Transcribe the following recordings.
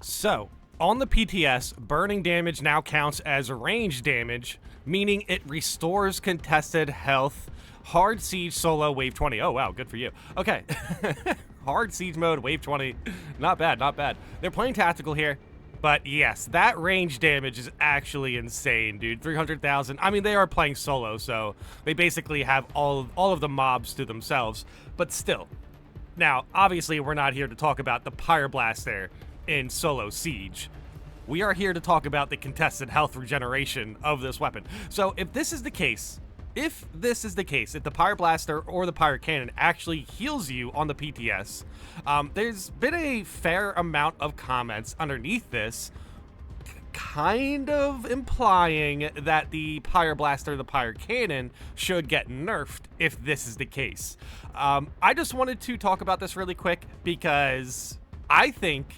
So, on the PTS, burning damage now counts as range damage, meaning it restores contested health. Hard Siege solo wave 20. Oh, wow, good for you. Okay. Hard Siege mode, wave 20. Not bad, not bad. They're playing tactical here. But yes, that range damage is actually insane, dude. 300,000. I mean, they are playing solo, so they basically have all of the mobs to themselves. But still. Now, obviously, we're not here to talk about the Pyroblast in solo Siege. We are here to talk about the contested health regeneration of this weapon. So if this is the case, if the Pyroblaster or the Pyro Cannon actually heals you on the PTS, there's been a fair amount of comments underneath this kind of implying that the Pyroblaster or the Pyro Cannon should get nerfed if this is the case. I just wanted to talk about this really quick because I think,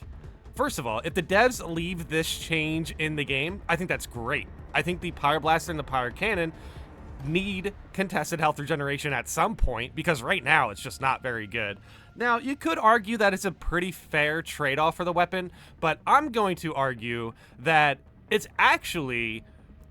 first of all, if the devs leave this change in the game, I think that's great. I think the Pyroblaster and the Pyro Cannon need contested health regeneration at some point because right now it's just not very good. Now, you could argue that it's a pretty fair trade-off for the weapon, but I'm going to argue that it's actually,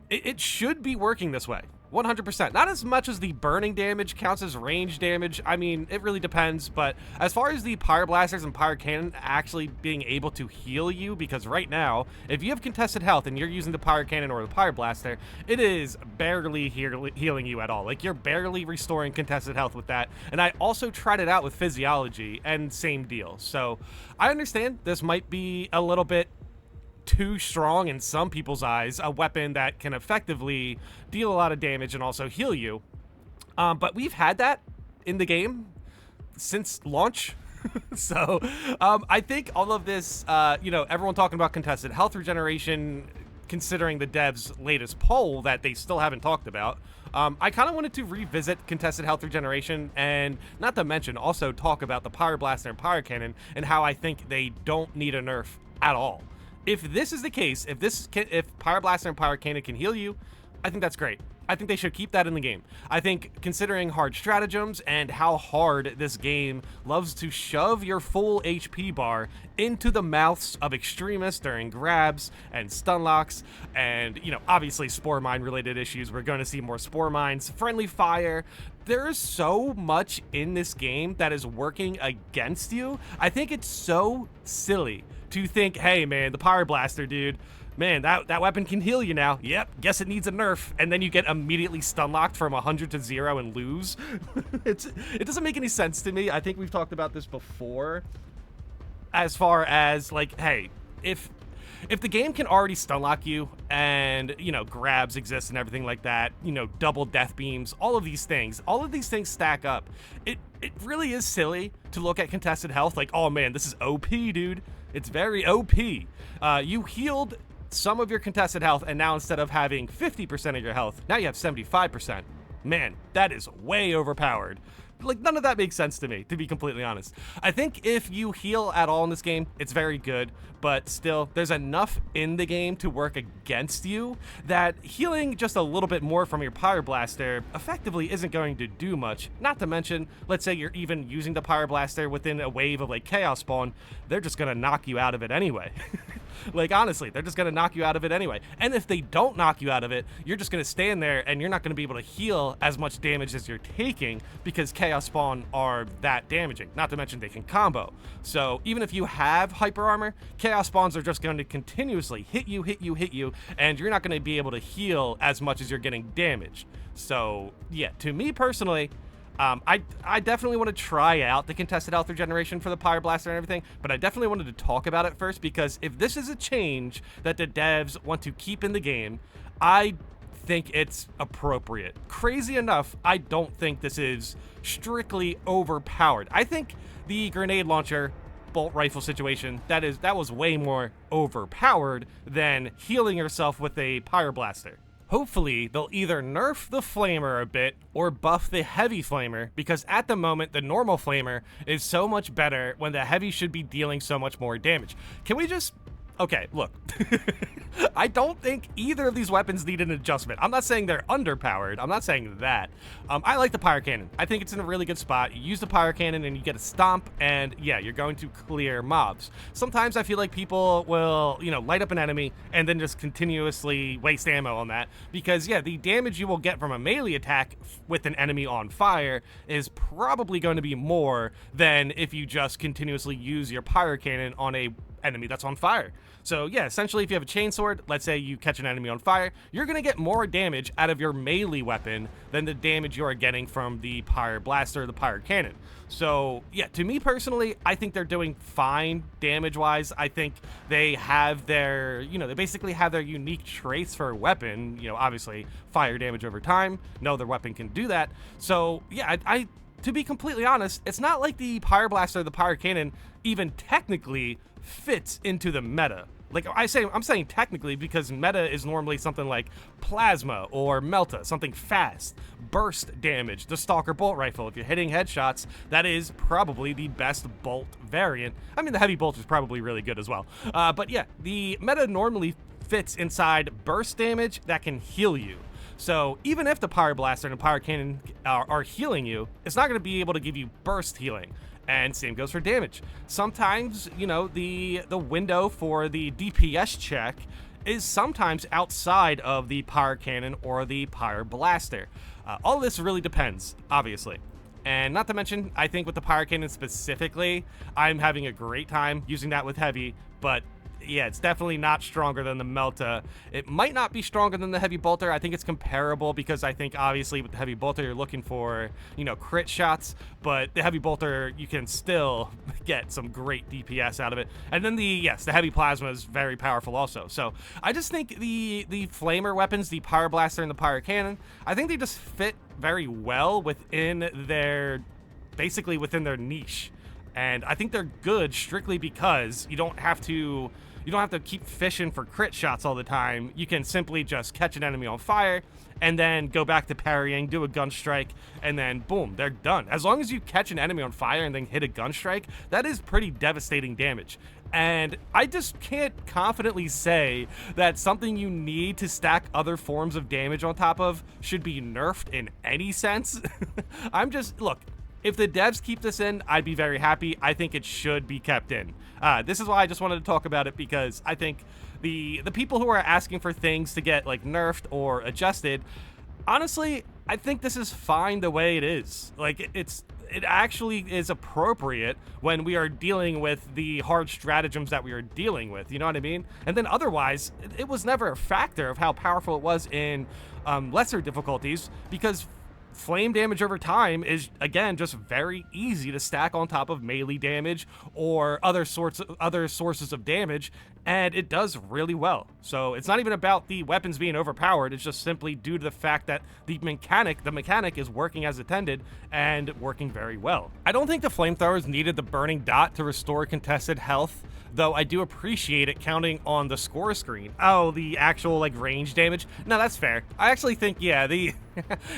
it should be working this way. 100%. Not as much as the burning damage counts as range damage. I mean, it really depends, but as far as the Pyroblasters and Pyro Cannon actually being able to heal you, because right now, if you have contested health and you're using the Pyro Cannon or the Pyroblaster, it is barely healing you at all. Like, you're barely restoring contested health with that. And I also tried it out with Physiology, and same deal. So, I understand this might be a little bit too strong in some people's eyes, a weapon that can effectively deal a lot of damage and also heal you. But we've had that in the game since launch. So I think all of this, everyone talking about contested health regeneration, considering the devs' latest poll that they still haven't talked about, I kind of wanted to revisit contested health regeneration and not to mention also talk about the Pyroblaster and Pyro Cannon and how I think they don't need a nerf at all. If this is the case, if Pyroblaster and Pyro Cannon can heal you, I think that's great. I think they should keep that in the game. I think considering hard stratagems and how hard this game loves to shove your full HP bar into the mouths of extremists during grabs and stun locks and, obviously Spore Mine related issues. We're going to see more Spore Mines, friendly fire. There is so much in this game that is working against you. I think it's so silly to think, hey man, the Pyroblaster, dude, man, that weapon can heal you now. Yep, guess it needs a nerf. And then you get immediately stun locked from 100 to 0 and lose. It doesn't make any sense to me. I think we've talked about this before. As far as, like, hey, if the game can already stun lock you and, grabs exist and everything like that, double death beams, all of these things stack up. It really is silly to look at contested health like, oh man, this is OP, dude. It's very OP. You healed some of your contested health, and now instead of having 50% of your health, now you have 75%. Man, that is way overpowered. Like, none of that makes sense to me, to be completely honest. I think if you heal at all in this game, it's very good, but still, there's enough in the game to work against you that healing just a little bit more from your Pyroblaster effectively isn't going to do much. Not to mention, let's say you're even using the Pyroblaster within a wave of, like, Chaos Spawn, they're just gonna knock you out of it anyway. Like, honestly, they're just gonna knock you out of it anyway. And if they don't knock you out of it, you're just gonna stand there and you're not gonna be able to heal as much damage as you're taking because Chaos Spawn are that damaging. Not to mention they can combo. So even if you have hyper armor, Chaos Spawns are just going to continuously hit you, and you're not gonna be able to heal as much as you're getting damaged. So yeah, to me personally, I definitely want to try out the contested health regeneration for the Pyroblaster and everything, but I definitely wanted to talk about it first because if this is a change that the devs want to keep in the game, I think it's appropriate. Crazy enough, I don't think this is strictly overpowered. I think the grenade launcher bolt rifle situation, that was way more overpowered than healing yourself with a Pyroblaster. Hopefully, they'll either nerf the flamer a bit or buff the heavy flamer, because at the moment, the normal flamer is so much better when the heavy should be dealing so much more damage. Can we just Okay, look. I don't think either of these weapons need an adjustment. I'm not saying they're underpowered. I'm not saying that. I like the Pyre Cannon. I think it's in a really good spot. You use the Pyre Cannon and you get a stomp, and yeah, you're going to clear mobs. Sometimes I feel like people will, you know, light up an enemy and then just continuously waste ammo on that, because yeah, the damage you will get from a melee attack with an enemy on fire is probably going to be more than if you just continuously use your Pyre Cannon on a enemy that's on fire. So yeah, essentially if you have a chainsword, let's say you catch an enemy on fire, you're gonna get more damage out of your melee weapon than the damage you are getting from the Pyre Blaster or the Pyre Cannon. So yeah, to me personally, I think they're doing fine damage-wise. I think they have their, you know, they basically have their unique traits for a weapon, you know, obviously fire damage over time. No other weapon can do that. So yeah, I to be completely honest, it's not like the Pyre Blaster or the Pyre Cannon even technically fits into the meta. Like I'm saying technically because meta is normally something like plasma or melta, something fast, burst damage, the Stalker bolt rifle. If you're hitting headshots, that is probably the best bolt variant. I mean, the heavy bolt is probably really good as well. But yeah, the meta normally fits inside burst damage that can heal you. So even if the Pyre Blaster and the Pyre Cannon are healing you, it's not going to be able to give you burst healing. And same goes for damage. Sometimes, you know, the window for the DPS check is sometimes outside of the Pyre Cannon or the Pyre Blaster. All this really depends, obviously. And not to mention, I think with the Pyre Cannon specifically, I'm having a great time using that with heavy, but yeah, it's definitely not stronger than the Melta. It might not be stronger than the Heavy Bolter. I think it's comparable because I think obviously with the Heavy Bolter you're looking for, you know, crit shots, but the Heavy Bolter you can still get some great DPS out of it. And then the Heavy Plasma is very powerful also. So I just think the flamer weapons, the Pyre Blaster and the Pyre Cannon, I think they just fit very well within their, basically within their niche. And I think they're good strictly because you don't have to keep fishing for crit shots all the time. You can simply just catch an enemy on fire and then go back to parrying, do a gun strike, and then boom, they're done. As long as you catch an enemy on fire and then hit a gun strike, that is pretty devastating damage. And I just can't confidently say that something you need to stack other forms of damage on top of should be nerfed in any sense. Look, if the devs keep this in, I'd be very happy. I think it should be kept in. This is why I just wanted to talk about it, because I think the people who are asking for things to get like nerfed or adjusted, honestly, I think this is fine the way it is. Like it actually is appropriate when we are dealing with the hard stratagems that we are dealing with, you know what I mean? And then otherwise, it was never a factor of how powerful it was in lesser difficulties, because flame damage over time is, again, just very easy to stack on top of melee damage or other sources of damage, and it does really well. So it's not even about the weapons being overpowered, it's just simply due to the fact that the mechanic is working as intended and working very well. I don't think the flamethrowers needed the burning dot to restore contested health, though I do appreciate it counting on the score screen. Oh, the actual like range damage? No, that's fair. I actually think, yeah, the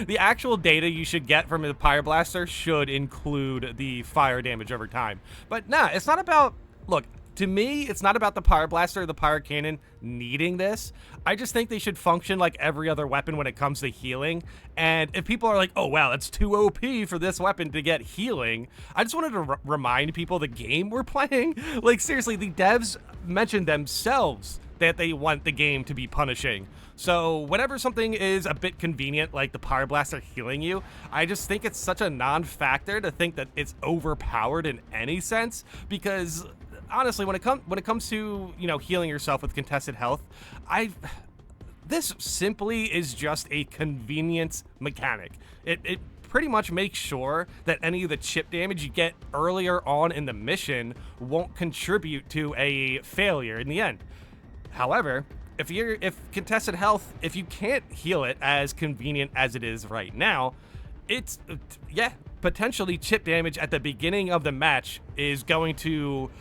the actual data you should get from the Pyre Blaster should include the fire damage over time. But nah, it's not about, look, to me, it's not about the Pyre Blaster or the Pyre Cannon needing this. I just think they should function like every other weapon when it comes to healing. And if people are like, oh, wow, that's too OP for this weapon to get healing, I just wanted to remind people the game we're playing. Like, seriously, the devs mentioned themselves that they want the game to be punishing. So whenever something is a bit convenient, like the Pyre Blaster healing you, I just think it's such a non-factor to think that it's overpowered in any sense, because honestly, when it comes to, you know, healing yourself with contested health, this simply is just a convenience mechanic. It pretty much makes sure that any of the chip damage you get earlier on in the mission won't contribute to a failure in the end. However, if contested health, if you can't heal it as convenient as it is right now, it's, yeah, potentially chip damage at the beginning of the match is going to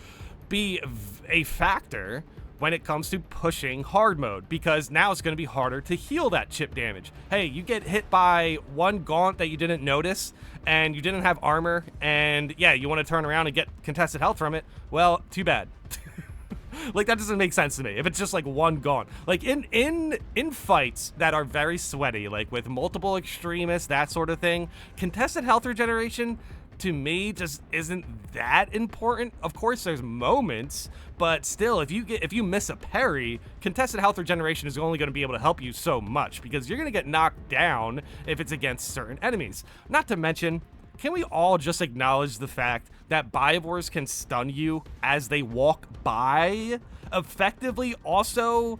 be a factor when it comes to pushing hard mode, because now it's going to be harder to heal that chip damage. Hey, you get hit by one gaunt that you didn't notice and you didn't have armor, and yeah, you want to turn around and get contested health from it. Well, too bad. Like, that doesn't make sense to me if it's just like one gone. Like in fights that are very sweaty, like with multiple extremists, that sort of thing, contested health regeneration to me just isn't that important. Of course there's moments, but still, if you miss a parry, contested health regeneration is only going to be able to help you so much, because you're going to get knocked down if it's against certain enemies. Not to mention, can we all just acknowledge the fact that Bivores can stun you as they walk by, effectively also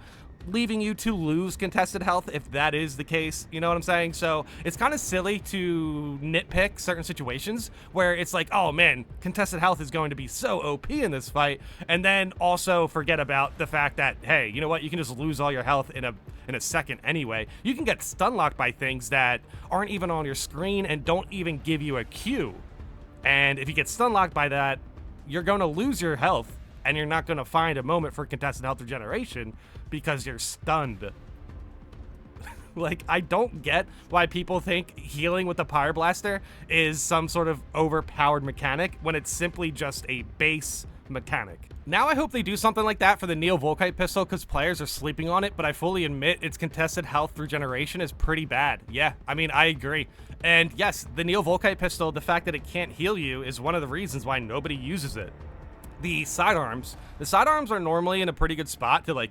leaving you to lose contested health if that is the case, you know what I'm saying? So it's kind of silly to nitpick certain situations where it's like, oh man, contested health is going to be so OP in this fight, and then also forget about the fact that, hey, you know what, you can just lose all your health in a second anyway. You can get stun locked by things that aren't even on your screen and don't even give you a cue. And if you get stun locked by that, you're going to lose your health, and you're not going to find a moment for contested health regeneration because you're stunned. Like, I don't get why people think healing with the Pyre Blaster is some sort of overpowered mechanic when it's simply just a base mechanic. Now I hope they do something like that for the Neo Volkite pistol, because players are sleeping on it, but I fully admit its contested health regeneration is pretty bad. Yeah, I mean, I agree. And yes, the Neo Volkite pistol, the fact that it can't heal you is one of the reasons why nobody uses it. The sidearms are normally in a pretty good spot to like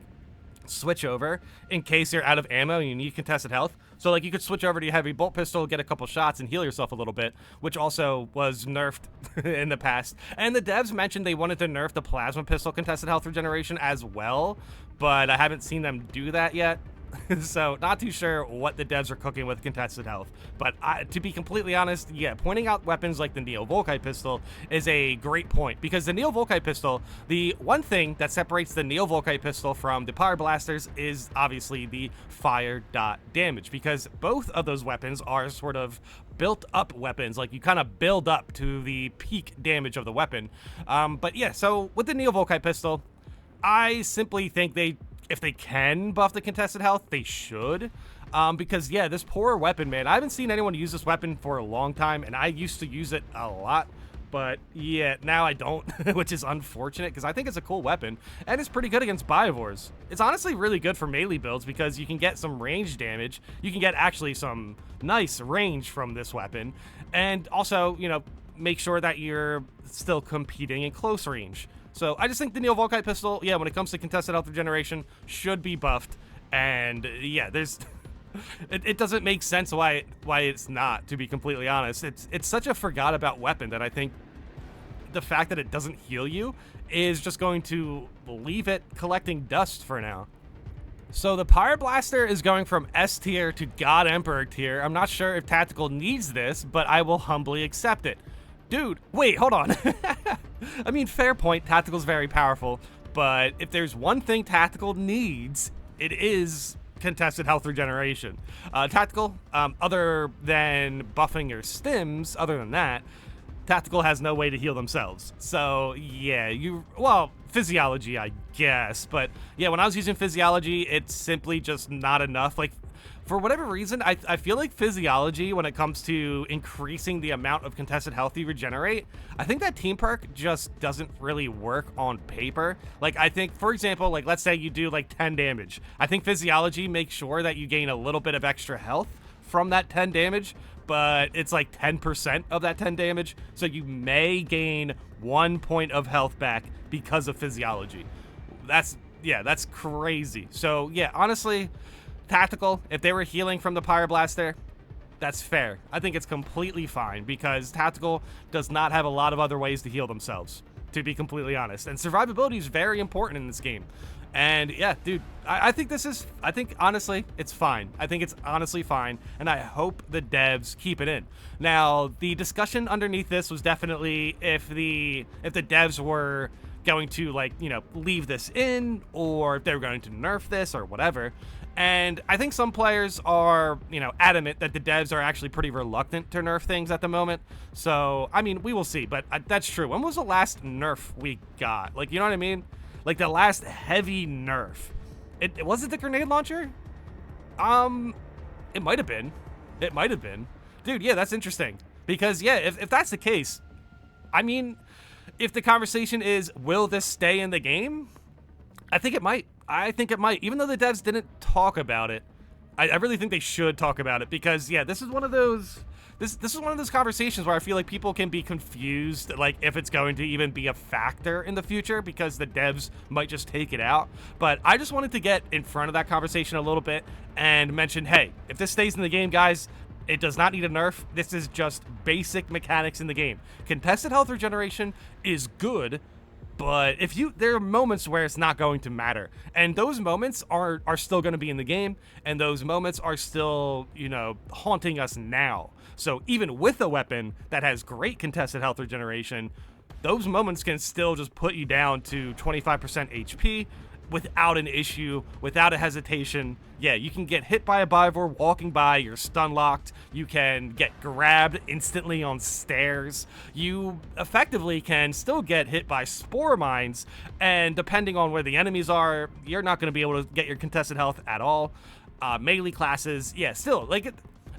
switch over in case you're out of ammo and you need contested health. So like you could switch over to your heavy bolt pistol, get a couple shots, and heal yourself a little bit, which also was nerfed in the past. And the devs mentioned they wanted to nerf the plasma pistol contested health regeneration as well, but I haven't seen them do that yet. So not too sure what the devs are cooking with contested health, but to be completely honest, yeah, pointing out weapons like the Neo Volkite pistol is a great point, because the Neo Volkite pistol, the one thing that separates the Neo Volkite pistol from the Pyre Blasters is obviously the fire dot damage, because both of those weapons are sort of built up weapons. Like, you kind of build up to the peak damage of the weapon. But yeah, so with the Neo Volkite pistol, I simply think if they can buff the contested health, they should. Because, yeah, this poor weapon, man, I haven't seen anyone use this weapon for a long time, and I used to use it a lot. But, yeah, now I don't, which is unfortunate, because I think it's a cool weapon, and it's pretty good against Bivores. It's honestly really good for melee builds, because you can get some range damage. You can get, actually, some nice range from this weapon, and also, you know, make sure that you're still competing in close range. So I just think the Neo Volkite pistol, yeah, when it comes to contested health regeneration, should be buffed. And yeah, there's it doesn't make sense why it's not, to be completely honest. It's such a forgot about weapon that I think the fact that it doesn't heal you is just going to leave it collecting dust for now. So the Pyre Blaster is going from S tier to God Emperor tier. I'm not sure if Tactical needs this, but I will humbly accept it. Dude, wait, hold on. I mean, fair point, Tactical's very powerful, but if there's one thing Tactical needs, it is contested health regeneration. Tactical, other than buffing your stims, other than that, Tactical has no way to heal themselves. So, yeah, well, physiology, I guess, but yeah, when I was using physiology, it's simply just not enough. Like, for whatever reason, I feel like physiology, when it comes to increasing the amount of contested health you regenerate, I think that team perk just doesn't really work on paper. Like, I think, for example, like, let's say you do, like, 10 damage. I think physiology makes sure that you gain a little bit of extra health from that 10 damage, but it's like 10% of that 10 damage, so you may gain 1 point of health back because of physiology. That's crazy. So, yeah, honestly, Tactical, if they were healing from the Pyre Blaster, that's fair. I think it's completely fine, because Tactical does not have a lot of other ways to heal themselves, to be completely honest. And survivability is very important in this game. And yeah, dude, I think honestly, it's fine. I think it's honestly fine, and I hope the devs keep it in. Now, the discussion underneath this was definitely if the devs were going to, like, you know, leave this in, or if they were going to nerf this or whatever. And I think some players are, you know, adamant that the devs are actually pretty reluctant to nerf things at the moment. So, I mean, we will see, but that's true. When was the last nerf we got? Like, you know what I mean? Like, the last heavy nerf. Was it the grenade launcher? It might have been. It might have been. Dude, yeah, that's interesting. Because, yeah, if that's the case, I mean, if the conversation is, will this stay in the game? I think it might. I think it might. Even though the devs didn't talk about it, I really think they should talk about it because, yeah, this is one of those... This is one of those conversations where I feel like people can be confused, like, if it's going to even be a factor in the future because the devs might just take it out. But I just wanted to get in front of that conversation a little bit and mention, hey, if this stays in the game, guys, it does not need a nerf. This is just basic mechanics in the game. Contested health regeneration is good, but there are moments where it's not going to matter, and those moments are still going to be in the game, and those moments are still, you know, haunting us now. So even with a weapon that has great contested health regeneration, those moments can still just put you down to 25% HP without an issue, without a hesitation. Yeah, you can get hit by a Bivor walking by, you're stun locked, you can get grabbed instantly on stairs, you effectively can still get hit by spore mines, and depending on where the enemies are, you're not going to be able to get your contested health at all. Melee classes, yeah, still, like,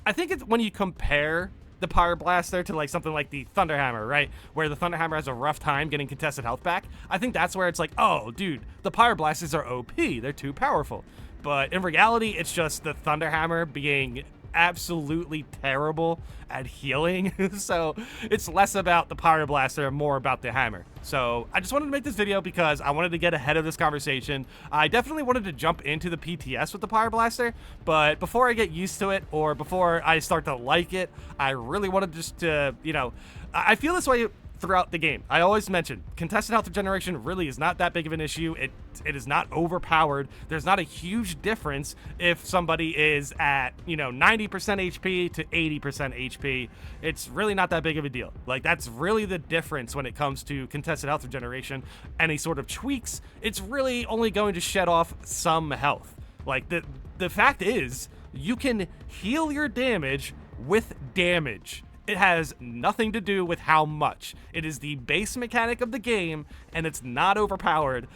I think it's when you compare the Pyre Blaster to like something like the Thunderhammer, right? Where the Thunderhammer has a rough time getting contested health back. I think that's where it's like, oh, dude, the Pyre Blasters are OP. They're too powerful. But in reality, it's just the Thunderhammer being absolutely terrible at healing. So it's less about the Pyre Blaster and more about the hammer. So I just wanted to make this video because I wanted to get ahead of this conversation. I definitely wanted to jump into the PTS with the Pyre Blaster, but before I get used to it or before I start to like it, I really wanted just to, you know, I feel this way throughout the game. I always mention contested health regeneration really is not that big of an issue. It is not overpowered. There's not a huge difference if somebody is at, you know, 90% HP to 80% HP. It's really not that big of a deal. Like, that's really the difference when it comes to contested health regeneration. Any sort of tweaks, it's really only going to shed off some health. Like, the fact is, you can heal your damage with damage. It has nothing to do with how much. It is the base mechanic of the game, and it's not overpowered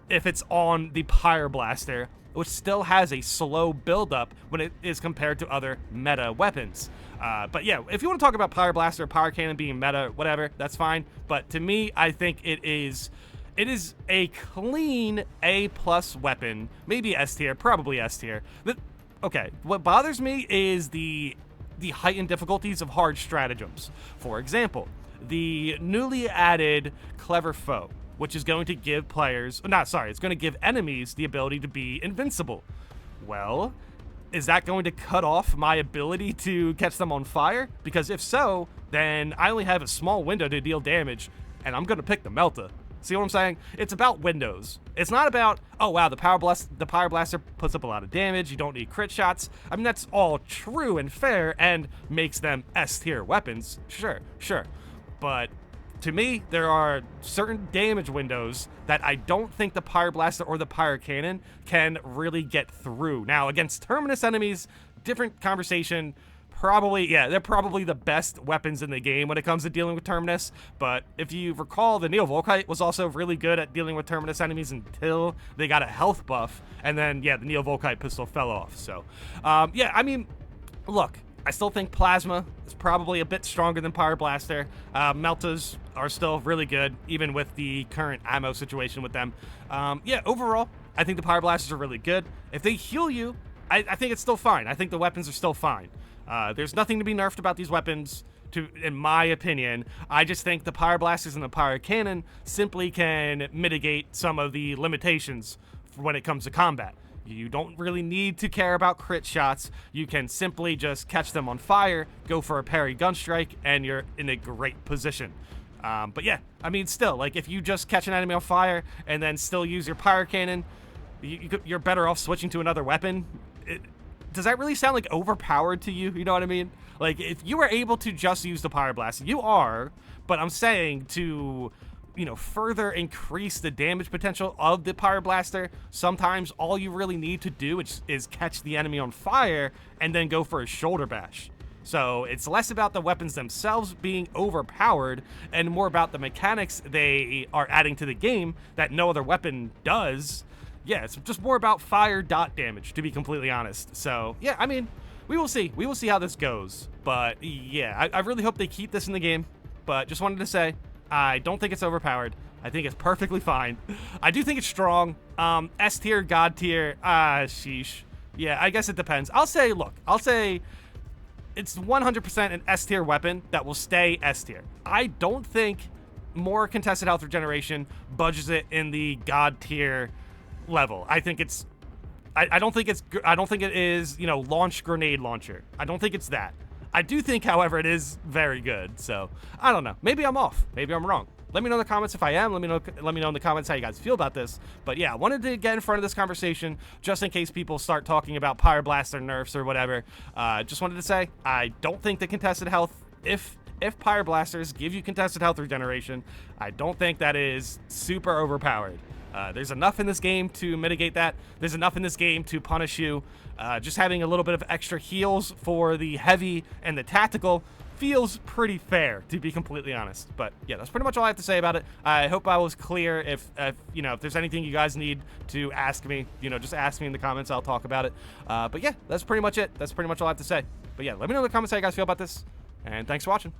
if it's on the Pyre Blaster, which still has a slow buildup when it is compared to other meta weapons. But yeah, if you want to talk about Pyre Blaster, Pyre Cannon being meta, whatever, that's fine. But to me, I think it is a clean A+ weapon, maybe S tier, probably S tier. Okay, what bothers me is the heightened difficulties of hard stratagems. For example, the newly added Clever Foe, which is going to give it's going to give enemies the ability to be invincible. Well, is that going to cut off my ability to catch them on fire? Because if so, then I only have a small window to deal damage, and I'm going to pick the Melta. See what I'm saying? It's about windows. It's not about, oh wow, the Pyre Blaster puts up a lot of damage, you don't need crit shots. I mean, that's all true and fair and makes them S-tier weapons. Sure. But to me, there are certain damage windows that I don't think the Pyre Blaster or the Pyre Cannon can really get through. Now, against Terminus enemies, different conversation. Probably, yeah, they're probably the best weapons in the game when it comes to dealing with Terminus, but if you recall, the Neo-Volkite was also really good at dealing with Terminus enemies until they got a health buff, and then, yeah, the Neo-Volkite pistol fell off, so, yeah, I mean, look, I still think Plasma is probably a bit stronger than Pyre Blaster. Meltas are still really good, even with the current ammo situation with them. Yeah, overall, I think the Pyre Blasters are really good. If they heal you, I think it's still fine. I think the weapons are still fine. There's nothing to be nerfed about these weapons, in my opinion. I just think the Pyre Blasters and the Pyre Cannon simply can mitigate some of the limitations when it comes to combat. You don't really need to care about crit shots. You can simply just catch them on fire, go for a parry gun strike, and you're in a great position. But yeah, I mean, still, like, if you just catch an enemy on fire and then still use your Pyre Cannon, you're better off switching to another weapon. Does that really sound like overpowered to you? You know what I mean? Like, if you were able to just use the Pyre Blast, you are, but I'm saying to, you know, further increase the damage potential of the Pyre Blaster, sometimes all you really need to do is catch the enemy on fire and then go for a shoulder bash. So it's less about the weapons themselves being overpowered and more about the mechanics they are adding to the game that no other weapon does. Yeah, it's just more about fire dot damage, to be completely honest. So, yeah, I mean, we will see. We will see how this goes. But, yeah, I really hope they keep this in the game. But just wanted to say, I don't think it's overpowered. I think it's perfectly fine. I do think it's strong. S tier, God tier, sheesh. Yeah, I guess it depends. I'll say it's 100% an S tier weapon that will stay S tier. I don't think more contested health regeneration budges it in the God tier level. I think it's, I don't think it is, you know, launch grenade launcher. I don't think it's that. I do think, however, it is very good. So I don't know. Maybe I'm off. Maybe I'm wrong. Let me know in the comments if I am. Let me know in the comments how you guys feel about this. But yeah, I wanted to get in front of this conversation just in case people start talking about Pyre Blaster nerfs or whatever. Just wanted to say, I don't think the contested health, if Pyre Blasters give you contested health regeneration, I don't think that is super overpowered. There's enough in this game to mitigate that. There's enough in this game to punish you. Just having a little bit of extra heals for the heavy and the tactical feels pretty fair, to be completely honest. But yeah, that's pretty much all I have to say about it. I hope I was clear. If you know, if there's anything you guys need to ask me, you know, just ask me in the comments. I'll talk about it. But yeah, that's pretty much it. That's pretty much all I have to say. But yeah, let me know in the comments how you guys feel about this. And thanks for watching.